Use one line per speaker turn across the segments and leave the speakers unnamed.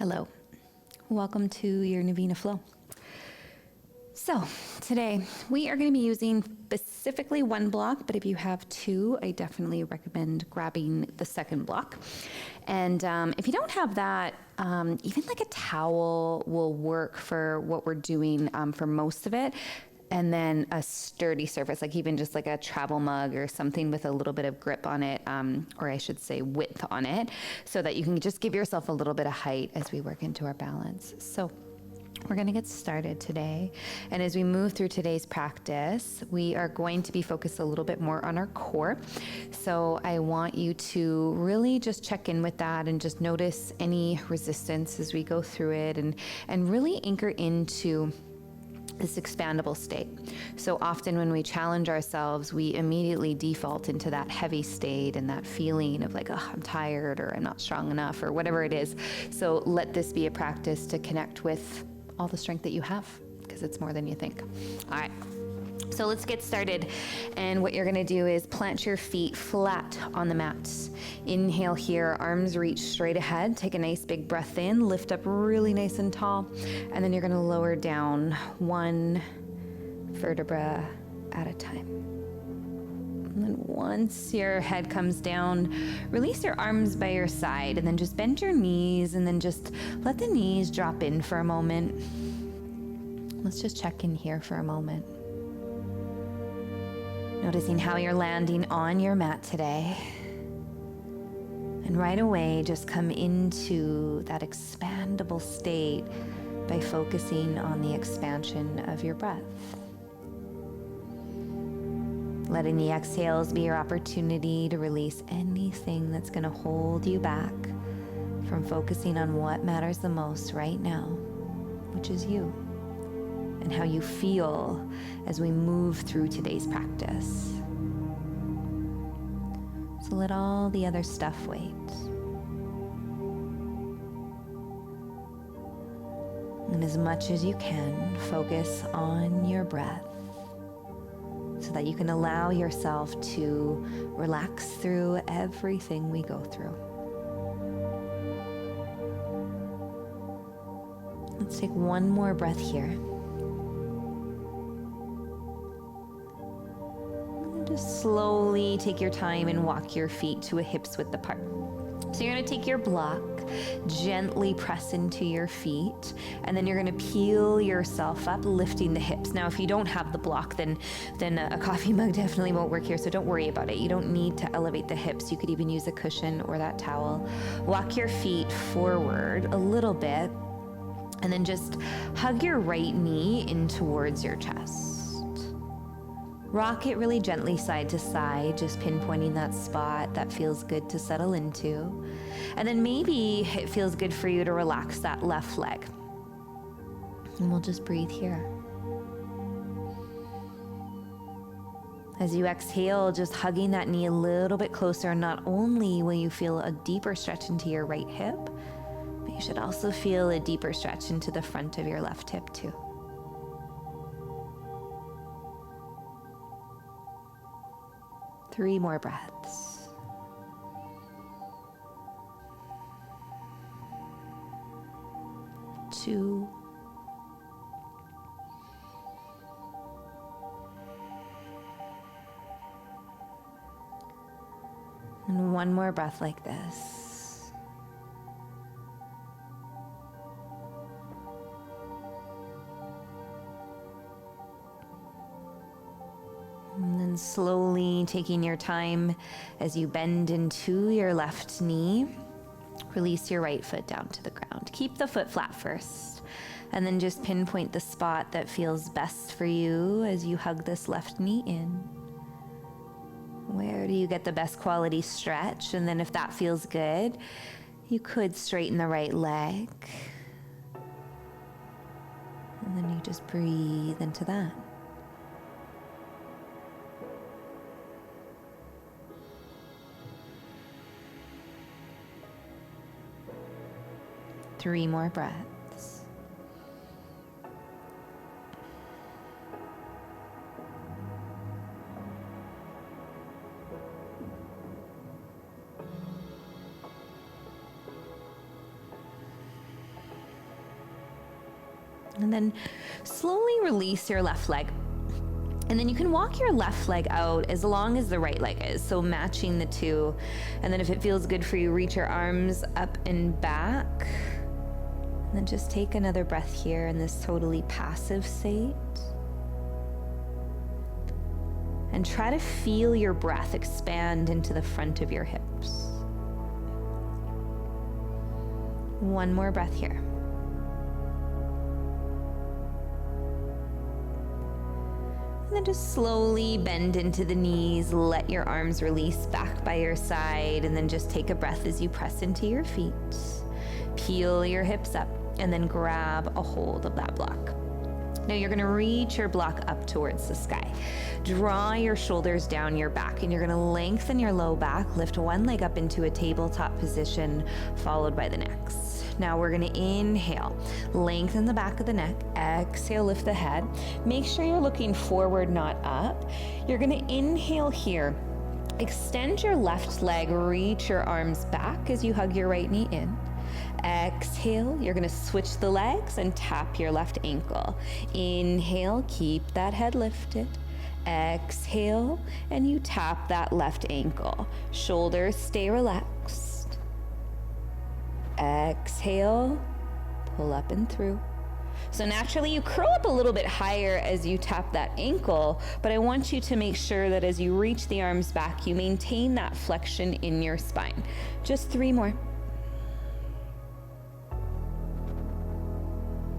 Hello, welcome to your Navina Flow. So today we are going to be using specifically one block, but if you have two, I definitely recommend grabbing the second block. And if you don't have that, even like a towel will work for what we're doing for most of it. And then a sturdy surface, like even just like a travel mug or something with a little bit of grip on it, or I should say width on it, so that you can just give yourself a little bit of height as we work into our balance. So we're going to get started today. And as we move through today's practice, we are going to be focused a little bit more on our core. So I want you to really just check in with that and just notice any resistance as we go through it, and really anchor into this expandable state. So often when we challenge ourselves, we immediately default into that heavy state and that feeling of like, oh, I'm tired or I'm not strong enough or whatever it is. So let this be a practice to connect with all the strength that you have, because it's more than you think. All right. So let's get started. And what you're going to do is plant your feet flat on the mat. Inhale here, arms reach straight ahead. Take a nice big breath in, lift up really nice and tall. And then you're going to lower down one vertebra at a time. And then once your head comes down, release your arms by your side and then just bend your knees and then just let the knees drop in for a moment. Let's just check in here for a moment. Noticing how you're landing on your mat today. And right away, just come into that expandable state by focusing on the expansion of your breath. Letting the exhales be your opportunity to release anything that's going to hold you back from focusing on what matters the most right now, which is you. And how you feel as we move through today's practice. So let all the other stuff wait. And as much as you can, focus on your breath so that you can allow yourself to relax through everything we go through. Let's take one more breath here. Just slowly take your time and walk your feet to a hips width apart. So you're going to take your block, gently press into your feet, and then you're going to peel yourself up, lifting the hips. Now, if you don't have the block, then a coffee mug definitely won't work here, so don't worry about it. You don't need to elevate the hips. You could even use a cushion or that towel. Walk your feet forward a little bit, and then just hug your right knee in towards your chest. Rock it really gently side to side, just pinpointing that spot that feels good to settle into. And then maybe it feels good for you to relax that left leg. And we'll just breathe here. As you exhale, just hugging that knee a little bit closer, not only will you feel a deeper stretch into your right hip, but you should also feel a deeper stretch into the front of your left hip too. Three more breaths. Two. And one more breath like this. And then slowly taking your time as you bend into your left knee, release your right foot down to the ground. Keep the foot flat first, and then just pinpoint the spot that feels best for you as you hug this left knee in. Where do you get the best quality stretch? And then if that feels good, you could straighten the right leg. And then you just breathe into that. Three more breaths. And then slowly release your left leg. And then you can walk your left leg out as long as the right leg is, so matching the two. And then if it feels good for you, reach your arms up and back. And then just take another breath here in this totally passive state. And try to feel your breath expand into the front of your hips. One more breath here. And then just slowly bend into the knees, let your arms release back by your side, and then just take a breath as you press into your feet. Peel your hips up, and then grab a hold of that block. Now you're gonna reach your block up towards the sky. Draw your shoulders down your back, and you're gonna lengthen your low back, lift one leg up into a tabletop position, followed by the next. Now we're gonna inhale, lengthen the back of the neck, exhale, lift the head. Make sure you're looking forward, not up. You're gonna inhale here, extend your left leg, reach your arms back as you hug your right knee in. Exhale, you're gonna switch the legs and tap your left ankle. Inhale, keep that head lifted. Exhale, and you tap that left ankle. Shoulders stay relaxed. Exhale, pull up and through. So naturally you curl up a little bit higher as you tap that ankle, but I want you to make sure that as you reach the arms back, you maintain that flexion in your spine. Just 3 more.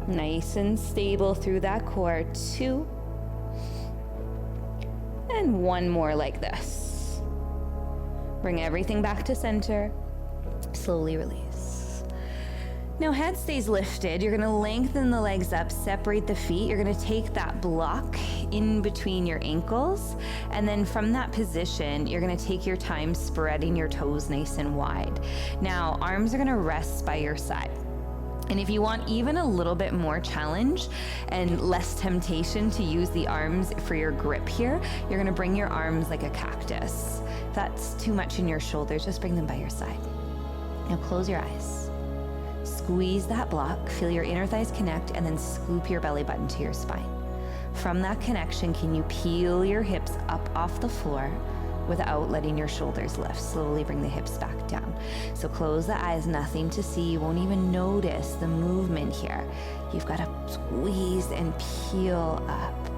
Nice and stable through that core. 2. And 1 more like this. Bring everything back to center. Slowly release. Now head stays lifted. You're gonna lengthen the legs up, separate the feet. You're gonna take that block in between your ankles. And then from that position, you're gonna take your time spreading your toes nice and wide. Now, arms are gonna rest by your side. And if you want even a little bit more challenge and less temptation to use the arms for your grip here, you're gonna bring your arms like a cactus. If that's too much in your shoulders, just bring them by your side. Now close your eyes. Squeeze that block, feel your inner thighs connect, and then scoop your belly button to your spine. From that connection, can you peel your hips up off the floor without letting your shoulders lift? Slowly bring the hips back down. So close the eyes, nothing to see. You won't even notice the movement here. You've got to squeeze and peel up.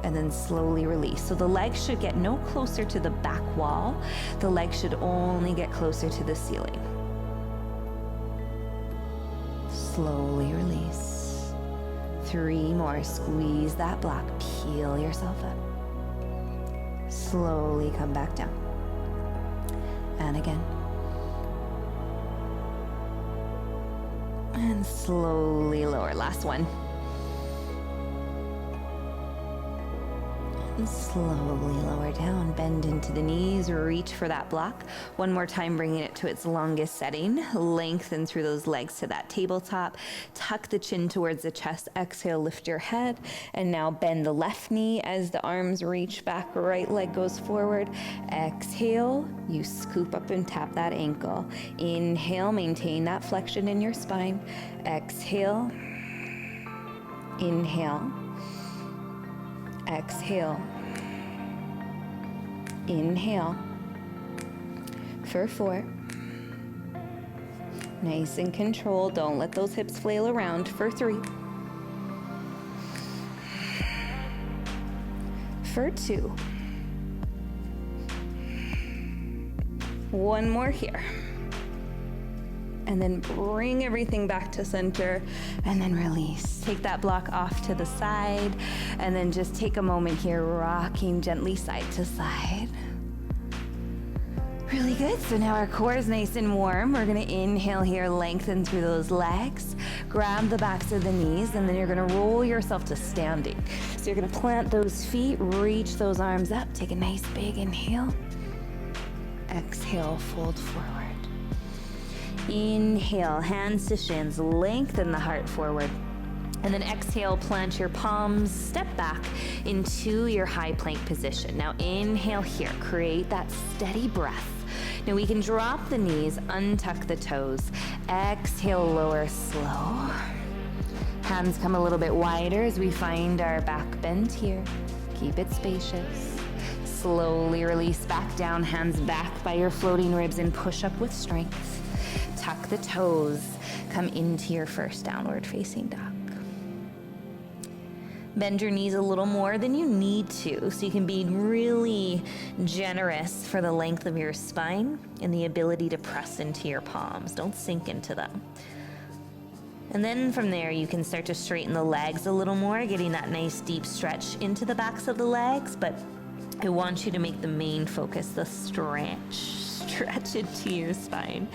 And then slowly release. So the legs should get no closer to the back wall. The legs should only get closer to the ceiling. Slowly release. 3 more. Squeeze that block. Peel yourself up. Slowly come back down. And again. And slowly lower. Last one. And slowly lower down, bend into the knees, reach for that block. One more time, bringing it to its longest setting. Lengthen through those legs to that tabletop. Tuck the chin towards the chest. Exhale, lift your head. And now bend the left knee as the arms reach back, right leg goes forward. Exhale, you scoop up and tap that ankle. Inhale, maintain that flexion in your spine. Exhale, inhale. Exhale. Inhale. For 4. Nice and controlled. Don't let those hips flail around. For 3. For 2. 1 more here. And then bring everything back to center and then release. Take that block off to the side and then just take a moment here, rocking gently side to side. Really good. So now our core is nice and warm. We're gonna inhale here, lengthen through those legs, grab the backs of the knees, and then you're gonna roll yourself to standing. So you're gonna plant those feet, reach those arms up, take a nice big inhale. Exhale, fold forward. Inhale, hands to shins, lengthen the heart forward. And then exhale, plant your palms, step back into your high plank position. Now inhale here, create that steady breath. Now we can drop the knees, untuck the toes. Exhale, lower slow. Hands come a little bit wider as we find our back bend here. Keep it spacious. Slowly release back down, hands back by your floating ribs and push up with strength. Tuck the toes. Come into your first downward facing dog. Bend your knees a little more than you need to, so you can be really generous for the length of your spine and the ability to press into your palms. Don't sink into them. And then from there, you can start to straighten the legs a little more, getting that nice deep stretch into the backs of the legs. But I want you to make the main focus the stretch into your spine.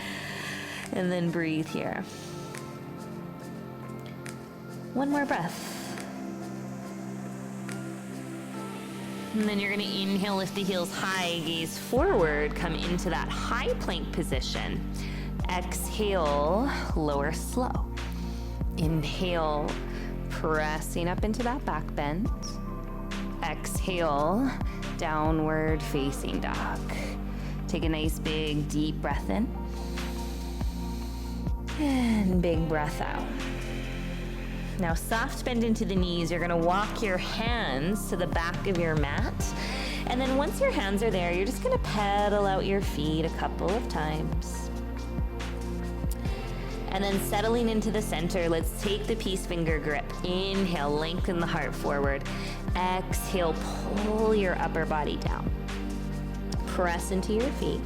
And then breathe here. One more breath. And then you're gonna inhale, lift the heels high, gaze forward, come into that high plank position. Exhale, lower slow. Inhale, pressing up into that back bend. Exhale, downward facing dog. Take a nice big deep breath in. And big breath out. Now soft bend into the knees. You're gonna walk your hands to the back of your mat. And then once your hands are there, you're just gonna pedal out your feet a couple of times. And then settling into the center, let's take the peace finger grip. Inhale, lengthen the heart forward. Exhale, pull your upper body down. Press into your feet.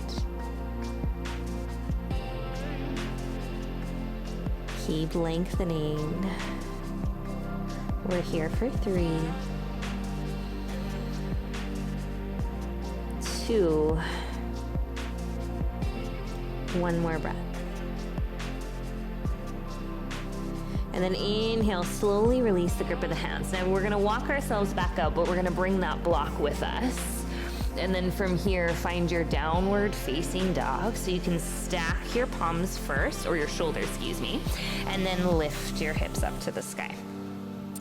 Keep lengthening. We're here for 3, 2, 1 more breath. And then inhale, slowly release the grip of the hands. Now we're gonna walk ourselves back up, but we're gonna bring that block with us. And then from here, find your downward facing dog. So you can stack your palms first, or your shoulders, excuse me, and then lift your hips up to the sky.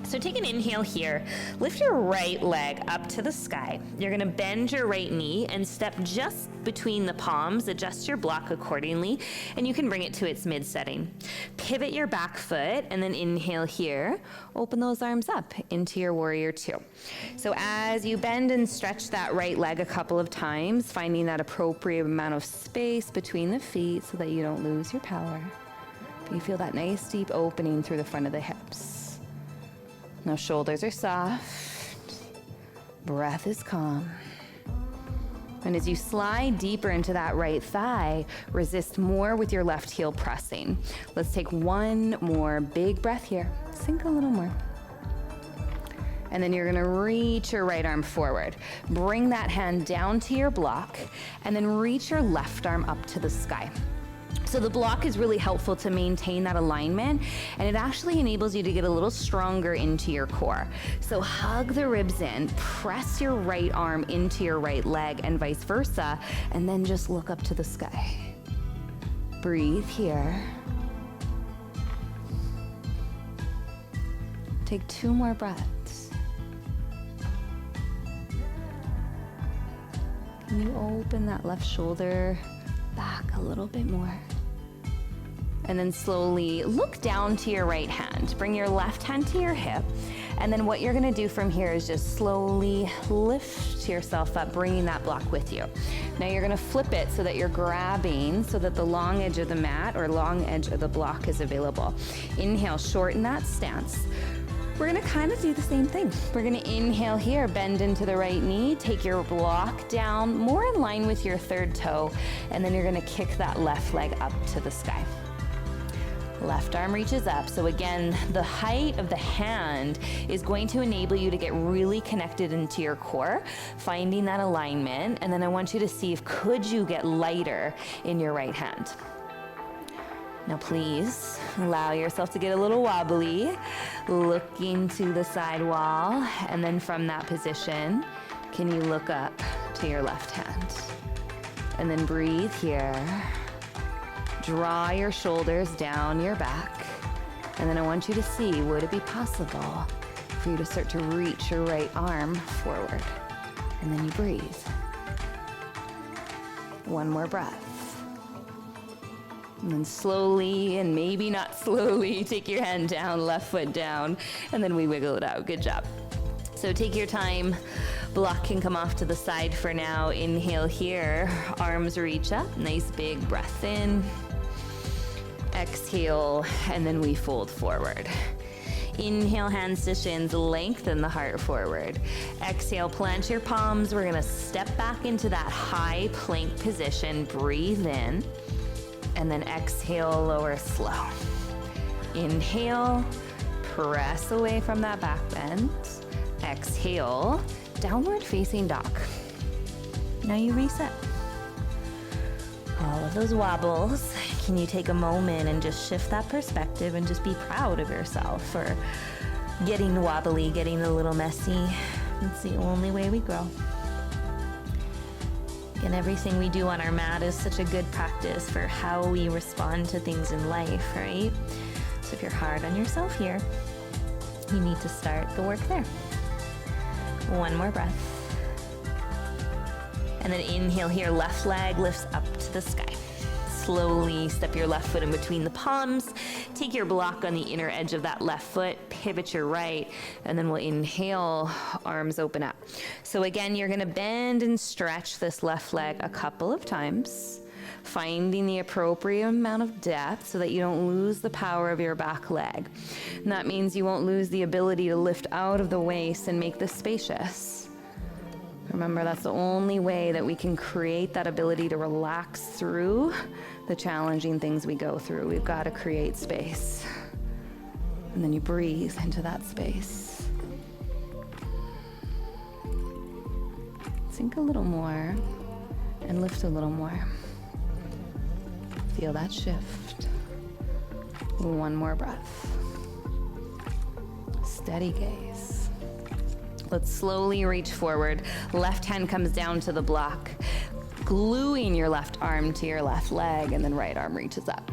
So take an inhale here, lift your right leg up to the sky. You're gonna bend your right knee and step just between the palms, adjust your block accordingly, and you can bring it to its mid setting. Pivot your back foot and then inhale here, open those arms up into your warrior 2. So as you bend and stretch that right leg a couple of times, finding that appropriate amount of space between the feet so that you don't lose your power. You feel that nice deep opening through the front of the hips. Now shoulders are soft, breath is calm. And as you slide deeper into that right thigh, resist more with your left heel pressing. Let's take one more big breath here. Sink a little more. And then you're gonna reach your right arm forward. Bring that hand down to your block, and then reach your left arm up to the sky. So the block is really helpful to maintain that alignment, and it actually enables you to get a little stronger into your core. So hug the ribs in, press your right arm into your right leg and vice versa, and then just look up to the sky. Breathe here. Take 2 more breaths. Can you open that left shoulder back a little bit more? And then slowly look down to your right hand. Bring your left hand to your hip. And then what you're gonna do from here is just slowly lift yourself up, bringing that block with you. Now you're gonna flip it so that you're grabbing so that the long edge of the mat or long edge of the block is available. Inhale, shorten that stance. We're gonna kind of do the same thing. We're gonna inhale here, bend into the right knee, take your block down more in line with your third toe, and then you're gonna kick that left leg up to the sky. Left arm reaches up. So again, the height of the hand is going to enable you to get really connected into your core, finding that alignment. And then I want you to see if could you get lighter in your right hand. Now please allow yourself to get a little wobbly, looking to the side wall, and then from that position, can you look up to your left hand? And then breathe here. Draw your shoulders down your back, and then I want you to see, would it be possible for you to start to reach your right arm forward? And then you breathe. One more breath. And then slowly, and maybe not slowly, take your hand down, left foot down, and then we wiggle it out. Good job. So take your time. Block can come off to the side for now. Inhale here, arms reach up, nice big breath in. Exhale, and then we fold forward. Inhale, hands to shins, lengthen the heart forward. Exhale, plant your palms. We're gonna step back into that high plank position. Breathe in, and then exhale, lower slow. Inhale, press away from that back bend. Exhale, downward facing dog. Now you reset. All of those wobbles, can you take a moment and just shift that perspective and just be proud of yourself for getting wobbly, getting a little messy. It's the only way we grow. And everything we do on our mat is such a good practice for how we respond to things in life, right? So if you're hard on yourself here, you need to start the work there. One more breath. And then inhale here, left leg lifts up to the sky. Slowly step your left foot in between the palms. Take your block on the inner edge of that left foot, pivot your right, and then we'll inhale, arms open up. So again, you're gonna bend and stretch this left leg a couple of times, finding the appropriate amount of depth so that you don't lose the power of your back leg. And that means you won't lose the ability to lift out of the waist and make this spacious. Remember, that's the only way that we can create that ability to relax through the challenging things we go through. We've got to create space. And then you breathe into that space. Sink a little more and lift a little more. Feel that shift. One more breath. Steady gaze. Let's slowly reach forward. Left hand comes down to the block, gluing your left arm to your left leg, and then right arm reaches up.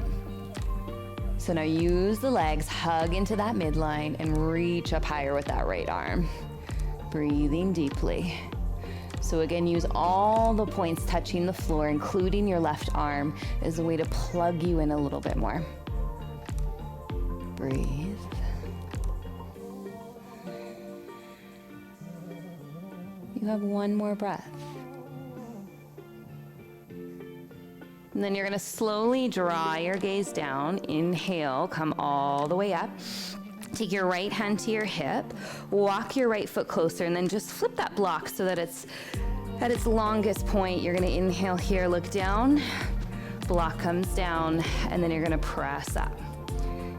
So now use the legs, hug into that midline, and reach up higher with that right arm. Breathing deeply. So again, use all the points touching the floor, including your left arm, as a way to plug you in a little bit more. Breathe. You have one more breath. And then you're gonna slowly draw your gaze down. Inhale, come all the way up. Take your right hand to your hip, walk your right foot closer, and then just flip that block so that it's at its longest point. You're gonna inhale here, look down, block comes down, and then you're gonna press up.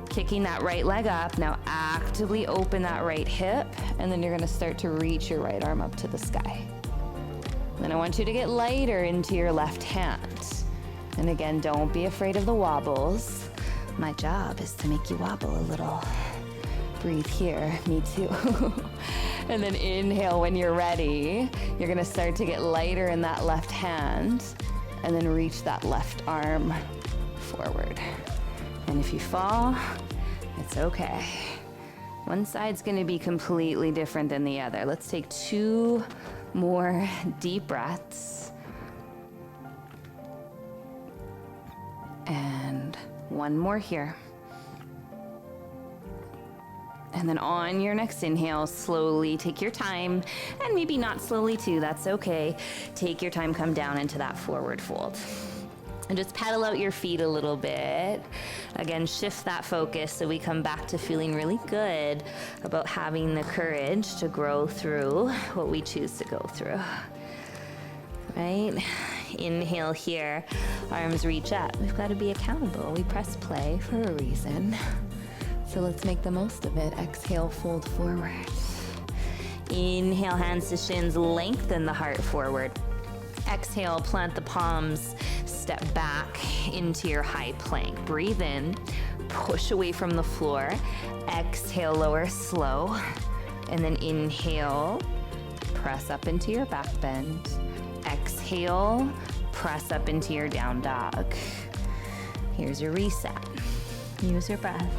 Kicking that right leg up, now actively open that right hip, and then you're gonna start to reach your right arm up to the sky. Then I want you to get lighter into your left hand. And again, don't be afraid of the wobbles. My job is to make you wobble a little. Breathe here, me too. And then inhale when you're ready. You're gonna start to get lighter in that left hand, and then reach that left arm forward. And if you fall, it's okay. One side's gonna be completely different than the other. Let's take 2 more deep breaths. And 1 more here. And then on your next inhale, slowly take your time, and maybe not slowly too, that's okay. Take your time, come down into that forward fold. And just pedal out your feet a little bit. Again, shift that focus so we come back to feeling really good about having the courage to grow through what we choose to go through. Right? Inhale here, arms reach up. We've got to be accountable. We press play for a reason. So let's make the most of it. Exhale, fold forward. Inhale, hands to shins, lengthen the heart forward. Exhale, plant the palms, step back into your high plank. Breathe in, push away from the floor. Exhale, lower slow. And then inhale, press up into your back bend. Exhale, press up into your down dog. Here's your reset. Use your breath.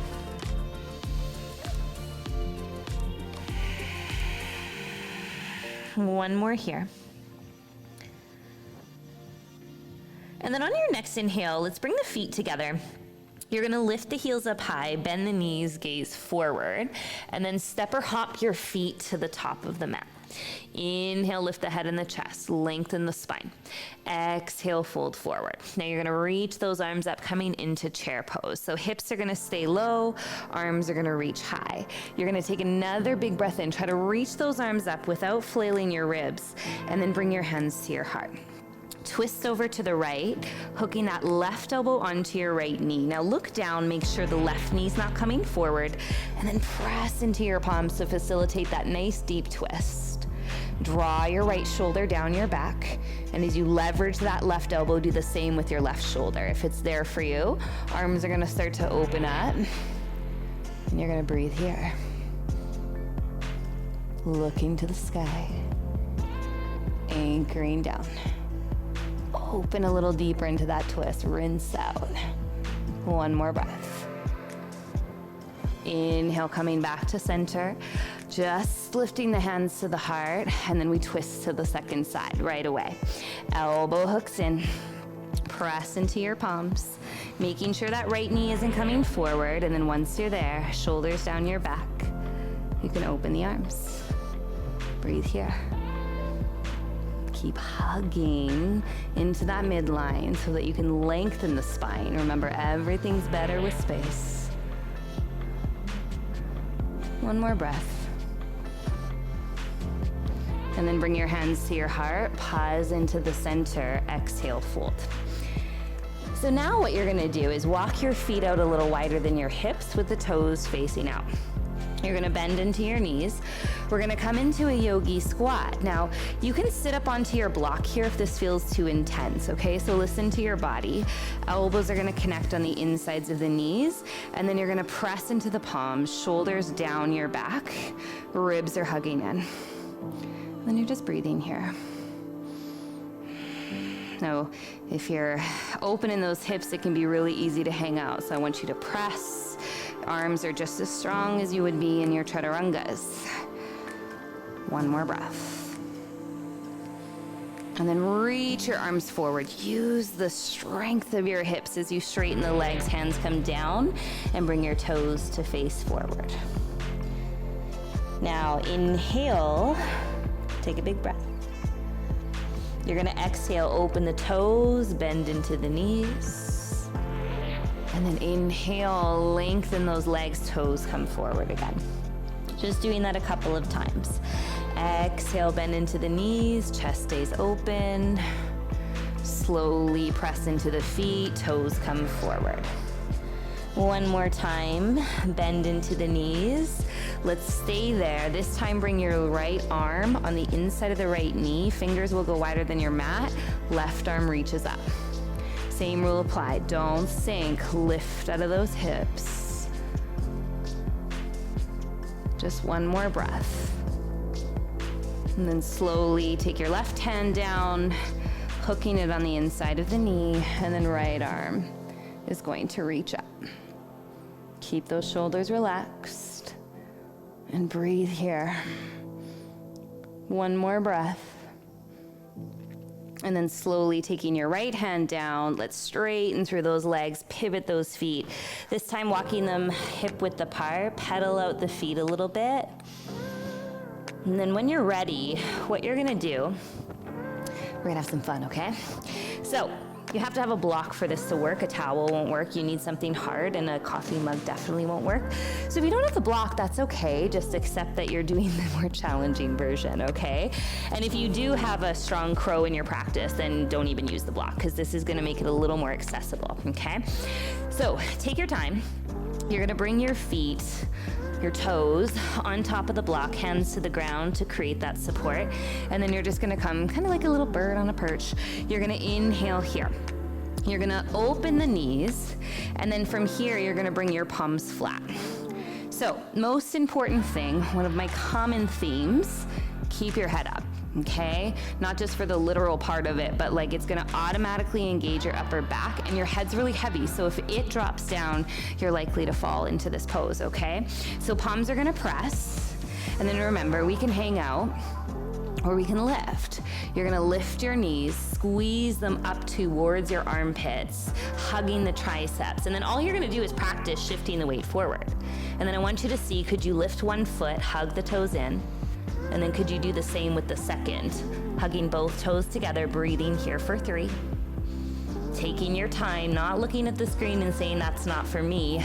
One more here.
And then on your next inhale, let's bring the feet together. You're gonna lift the heels up high, bend the knees, gaze forward, and then step or hop your feet to the top of the mat. Inhale, lift the head and the chest, lengthen the spine. Exhale, fold forward. Now you're gonna reach those arms up, coming into chair pose. So hips are gonna stay low, arms are gonna reach high. You're gonna take another big breath in, try to reach those arms up without flailing your ribs, and then bring your hands to your heart. Twist over to the right, hooking that left elbow onto your right knee. Now look down, make sure the left knee's not coming forward, and then press into your palms to facilitate that nice deep twist. Draw your right shoulder down your back, and as you leverage that left elbow, do the same with your left shoulder. If it's there for you, arms are gonna start to open up, and you're gonna breathe here. Looking to the sky, anchoring down. Open a little deeper into that twist, rinse out. One more breath. Inhale, coming back to center, just lifting the hands to the heart, and then we twist to the second side right away. Elbow hooks in, press into your palms, making sure that right knee isn't coming forward, and then once you're there, shoulders down your back, you can open the arms. Breathe here. Keep hugging into that midline so that you can lengthen the spine. Remember, everything's better with space. One more breath. And then bring your hands to your heart, pause into the center, exhale, fold. So now what you're gonna do is walk your feet out a little wider than your hips with the toes facing out. You're gonna bend into your knees. We're gonna come into a yogi squat. Now, you can sit up onto your block here if this feels too intense, okay? So listen to your body. Elbows are gonna connect on the insides of the knees, and then you're gonna press into the palms, shoulders down your back, ribs are hugging in. And then you're just breathing here. Now, if you're open in those hips, it can be really easy to hang out. So I want you to press. Arms are just as strong as you would be in your chaturangas. One more breath. And then reach your arms forward. Use the strength of your hips as you straighten the legs. Hands come down and bring your toes to face forward. Now inhale, take a big breath. You're gonna exhale, open the toes, bend into the knees. And then inhale, lengthen those legs, toes come forward again. Just doing that a couple of times. Exhale, bend into the knees, chest stays open. Slowly press into the feet, toes come forward. One more time, bend into the knees. Let's stay there. This time bring your right arm on the inside of the right knee. Fingers will go wider than your mat. Left arm reaches up. Same rule applied. Don't sink. Lift out of those hips. Just one more breath. And then slowly take your left hand down, hooking it on the inside of the knee, and then right arm is going to reach up. Keep those shoulders relaxed and breathe here. One more breath. And then slowly taking your right hand down, let's straighten through those legs, pivot those feet. This time walking them hip width apart, pedal out the feet a little bit. And then when you're ready, what you're gonna do, we're gonna have some fun, okay? So, you have to have a block for this to work. A towel won't work. You need something hard, and a coffee mug definitely won't work. So if you don't have the block, that's okay. Just accept that you're doing the more challenging version, okay? And if you do have a strong crow in your practice, then don't even use the block, because this is gonna make it a little more accessible, okay? So take your time. You're gonna bring your feet, your toes on top of the block, hands to the ground to create that support. And then you're just gonna come kind of like a little bird on a perch. You're gonna inhale here. You're gonna open the knees, and then from here, you're gonna bring your palms flat. So, most important thing, one of my common themes, keep your head up, okay? Not just for the literal part of it, but like it's gonna automatically engage your upper back, and your head's really heavy, so if it drops down, you're likely to fall into this pose, okay? So palms are gonna press, and then remember, we can hang out. or we can lift. You're gonna lift your knees, squeeze them up towards your armpits, hugging the triceps. And then all you're gonna do is practice shifting the weight forward. And then I want you to see, could you lift one foot, hug the toes in, and then could you do the same with the second, hugging both toes together, breathing here for 3. Taking your time, not looking at the screen and saying that's not for me.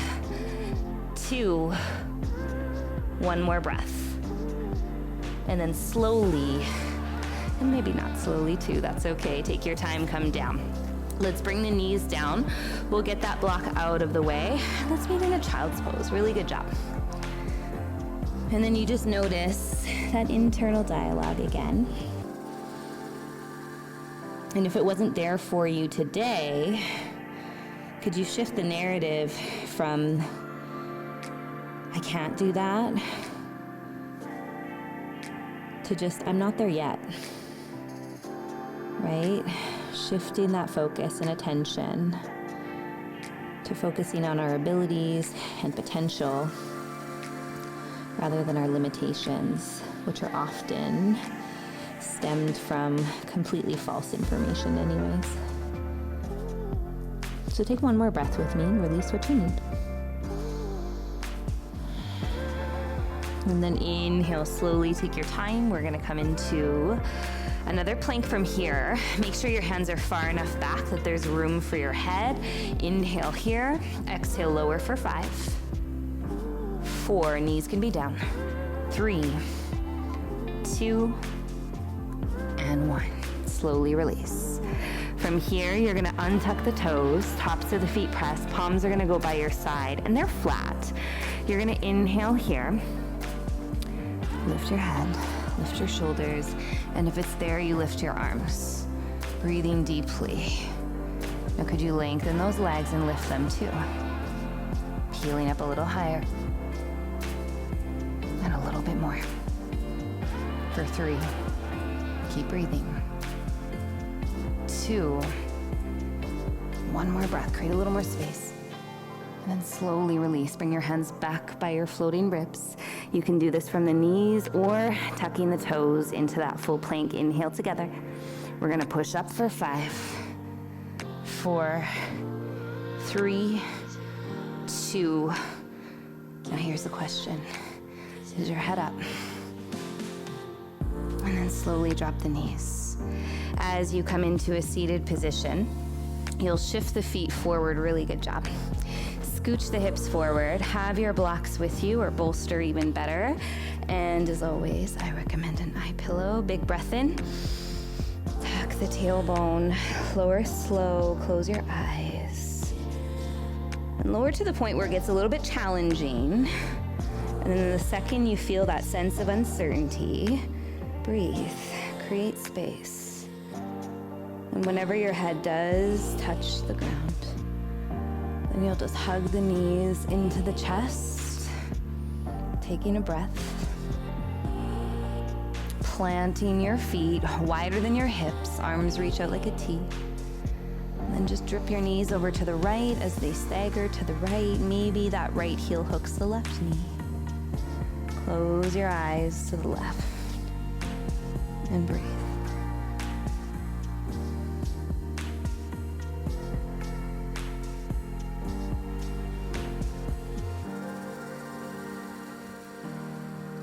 2, 1 more breath. And then slowly, and maybe not slowly too, that's okay. Take your time, come down. Let's bring the knees down. We'll get that block out of the way. Let's meet in a child's pose. Really good job. And then you just notice that internal dialogue again. And if it wasn't there for you today, could you shift the narrative from, I can't do that, to just, I'm not there yet, right? Shifting that focus and attention to focusing on our abilities and potential rather than our limitations, which are often stemmed from completely false information anyways. So take one more breath with me and release what you need. And then inhale, slowly take your time. We're gonna come into another plank from here. Make sure your hands are far enough back that there's room for your head. Inhale here, exhale, lower for 5. 4, knees can be down. 3, 2, and 1. Slowly release. From here, you're gonna untuck the toes, tops of the feet press, palms are gonna go by your side, and they're flat. You're gonna inhale here. Lift your head, lift your shoulders, and if it's there, you lift your arms. Breathing deeply. Now could you lengthen those legs and lift them too? Peeling up a little higher. And a little bit more. For 3. Keep breathing. 2. 1 more breath, create a little more space. And then slowly release. Bring your hands back by your floating ribs. You can do this from the knees or tucking the toes into that full plank. Inhale together. We're gonna push up for 5, 4, 3, 2. Now here's the question. Is your head up? And then slowly drop the knees. As you come into a seated position, you'll shift the feet forward. Really good job. Scooch the hips forward, have your blocks with you, or bolster even better. And as always, I recommend an eye pillow. Big breath in. Tuck the tailbone, lower slow, close your eyes. And lower to the point where it gets a little bit challenging. And then the second you feel that sense of uncertainty, breathe, create space. And whenever your head does touch the ground, then you'll just hug the knees into the chest, taking a breath, planting your feet wider than your hips, arms reach out like a T. And then just drip your knees over to the right as they stagger to the right. Maybe that right heel hooks the left knee. Close your eyes to the left and breathe.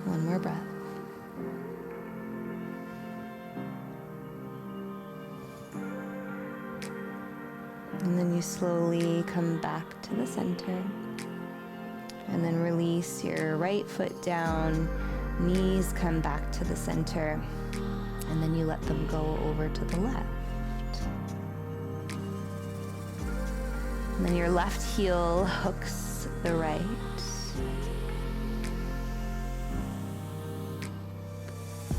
One more breath. And then you slowly come back to the center. And then release your right foot down, knees come back to the center, and then you let them go over to the left. And then your left heel hooks the right.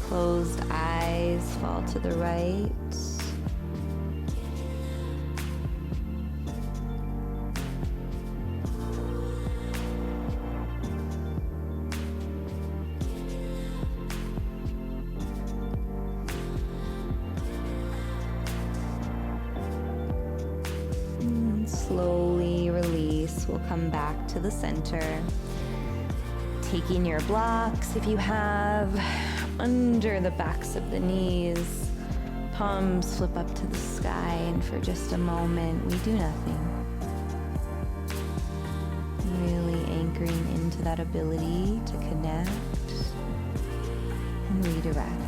Closed eyes fall to the right. And slowly release. We'll come back to the center. Taking your blocks if you have,
under the backs of the knees. Palms flip up to the sky, and for just a moment, we do nothing. Really anchoring into that ability to connect and redirect.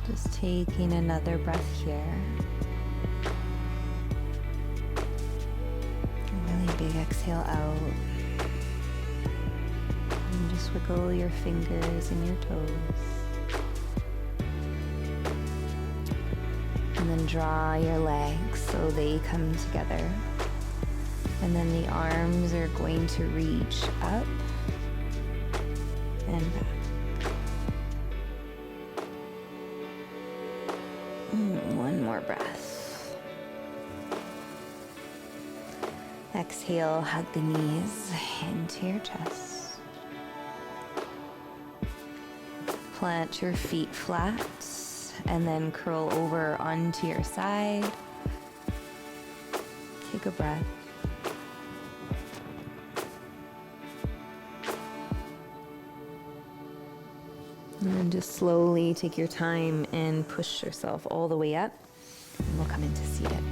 Just taking another breath here. A really big exhale out. And just wiggle your fingers and your toes. And then draw your legs so they come together. And then the arms are going to reach up and back. One more breath. Exhale, hug the knees into your chest. Plant your feet flat and then curl over onto your side. Take a breath. And then just slowly take your time and push yourself all the way up. And we'll come into seated.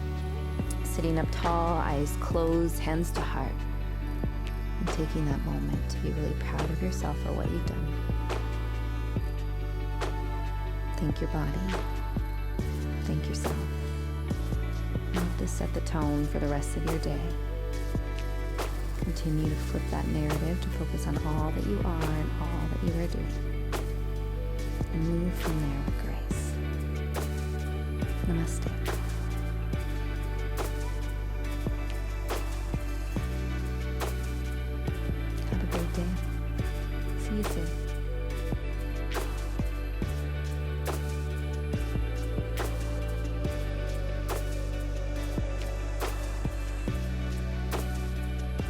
Sitting up tall, eyes closed, hands to heart. And taking that moment to be really proud of yourself for what you've done. Thank your body. Thank yourself. Let this set the tone for the rest of your day. Continue to flip that narrative to focus on all that you are and all that you are doing. And move from there with grace. Namaste. Have a great day. See you soon.